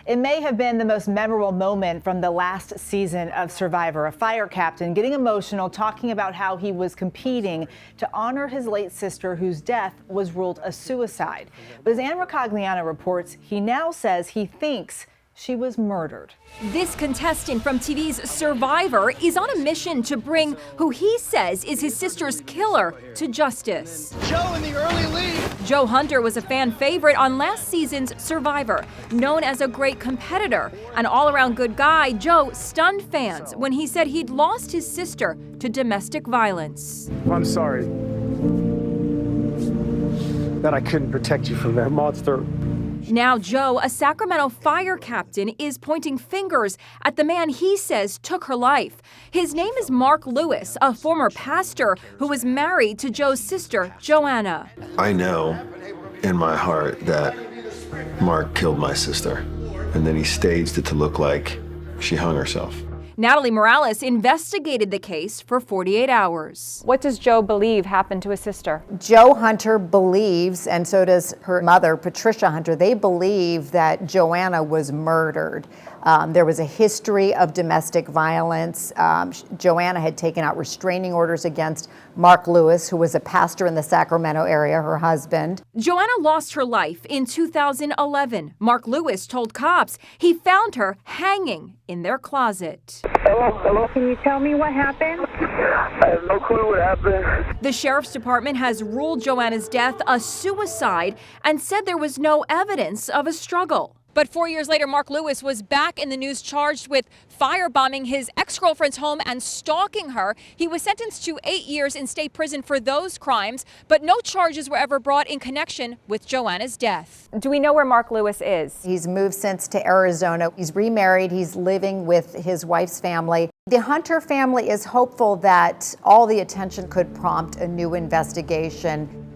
It may have been the most memorable moment from the last season of Survivor. A fire captain getting emotional, talking about how he was competing to honor his late sister, whose death was ruled a suicide. But as Ann Ricogliano reports, he now says he thinks she was murdered. This contestant from TV's Survivor is on a mission to bring who he says is his sister's killer to justice. Joe in the early lead. Joe Hunter was a fan favorite on last season's Survivor. Known as a great competitor, an all-around good guy, Joe stunned fans when he said he'd lost his sister to domestic violence. I'm sorry that I couldn't protect you from that monster. Now Joe, a Sacramento fire captain, is pointing fingers at the man he says took her life. His name is Mark Lewis, a former pastor who was married to Joe's sister, Joanna. I know in my heart that Mark killed my sister, and then he staged it to look like she hung herself. Natalie Morales investigated the case for 48 hours. What does Joe believe happened to his sister? Joe Hunter believes, and so does her mother, Patricia Hunter, they believe that Joanna was murdered. There was a history of domestic violence. Joanna had taken out restraining orders against Mark Lewis, who was a pastor in the Sacramento area, her husband. Joanna lost her life in 2011. Mark Lewis told cops he found her hanging in their closet. Hello? Can you tell me what happened? I have no clue what happened. The sheriff's department has ruled Joanna's death a suicide and said there was no evidence of a struggle. But 4 years later, Mark Lewis was back in the news charged with firebombing his ex-girlfriend's home and stalking her. He was sentenced to 8 years in state prison for those crimes, but no charges were ever brought in connection with Joanna's death. Do we know where Mark Lewis is? He's moved since to Arizona. He's remarried. He's living with his wife's family. The Hunter family is hopeful that all the attention could prompt a new investigation.